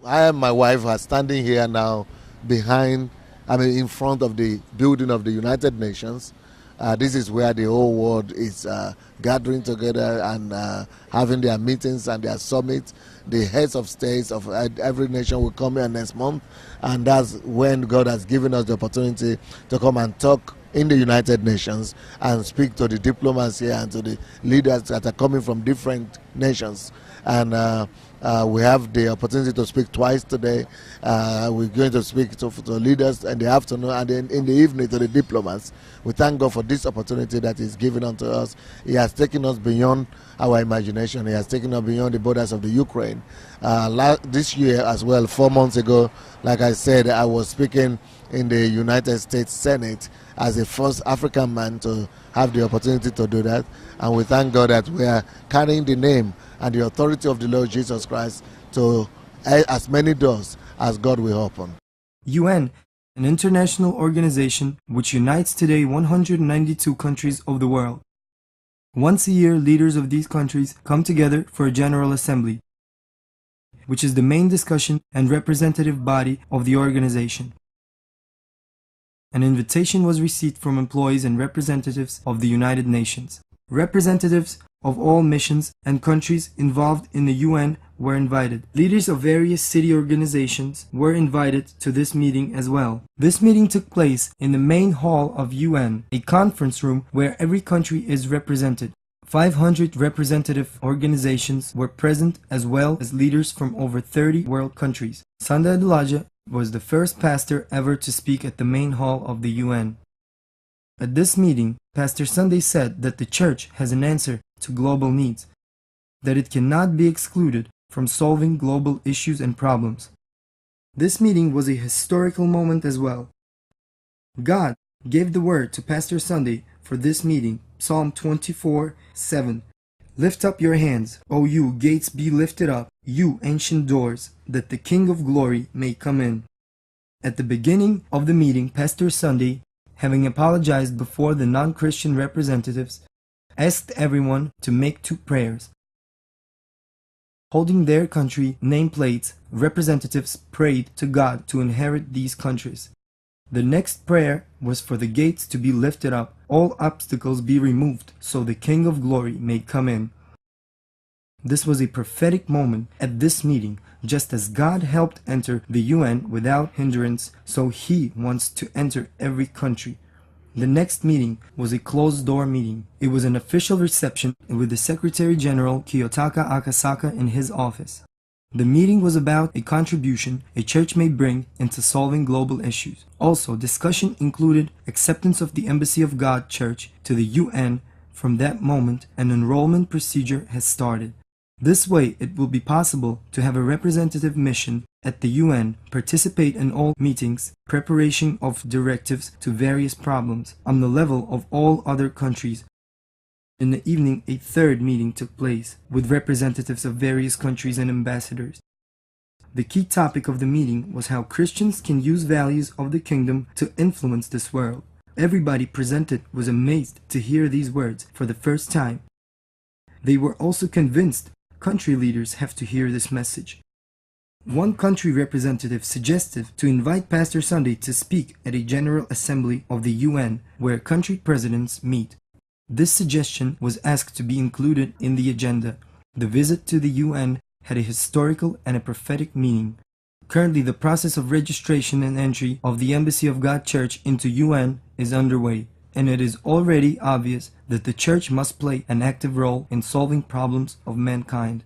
I and my wife are standing here now in front of the building of the United Nations. This is where the whole world is gathering together and having their meetings and their summits. The heads of states of every nation will come here next month, and that's when God has given us the opportunity to come and talk in the United Nations and speak to the diplomats here and to the leaders that are coming from different nations. And we have the opportunity to speak twice today. We're going to speak to leaders in the afternoon and then in the evening to the diplomats. We thank God for this opportunity that He's given unto us. He has taken us beyond our imagination. He has taken us beyond the borders of the Ukraine. This year as well, 4 months ago, like I said, I was speaking in the United States Senate as the first African man to have the opportunity to do that. And we thank God that we are carrying the name and the authority of the Lord Jesus Christ to as many doors as God will open. UN, an international organization which unites today 192 countries of the world. Once a year, leaders of these countries come together for a General Assembly, which is the main discussion and representative body of the organization. An invitation was received from employees and representatives of the United Nations. Representatives of all missions and countries involved in the UN were invited. Leaders of various city organizations were invited to this meeting as well. This meeting took place in the main hall of UN, a conference room where every country is represented. 500 representative organizations were present as well as leaders from over 30 world countries. Sunday Adulaja was the first pastor ever to speak at the main hall of the UN. At this meeting, Pastor Sunday said that the church has an answer to global needs, that it cannot be excluded from solving global issues and problems. This meeting was a historical moment as well. God gave the word to Pastor Sunday for this meeting, Psalm 24:7. Lift up your hands, O you gates, be lifted up, you ancient doors, that the King of glory may come in. At the beginning of the meeting, Pastor Sunday, having apologized before the non-Christian representatives, asked everyone to make 2 prayers. Holding their country nameplates, representatives prayed to God to inherit these countries. The next prayer was for the gates to be lifted up, all obstacles be removed, so the King of glory may come in. This was a prophetic moment at this meeting. Just as God helped enter the UN without hindrance, so He wants to enter every country. The next meeting was a closed-door meeting. It was an official reception with the Secretary General Kiyotaka Akasaka in his office. The meeting was about a contribution a church may bring into solving global issues. Also, discussion included acceptance of the Embassy of God Church to the UN. From that moment, an enrollment procedure has started. This way, it will be possible to have a representative mission at the UN, participate in all meetings, preparation of directives to various problems on the level of all other countries. In the evening, a third meeting took place with representatives of various countries and ambassadors. The key topic of the meeting was how Christians can use values of the kingdom to influence this world. Everybody presented was amazed to hear these words for the first time. They were also convinced country leaders have to hear this message. One country representative suggested to invite Pastor Sunday to speak at a General Assembly of the UN where country presidents meet. This suggestion was asked to be included in the agenda. The visit to the UN had a historical and a prophetic meaning. Currently, the process of registration and entry of the Embassy of God Church into UN is underway, and it is already obvious that the church must play an active role in solving problems of mankind.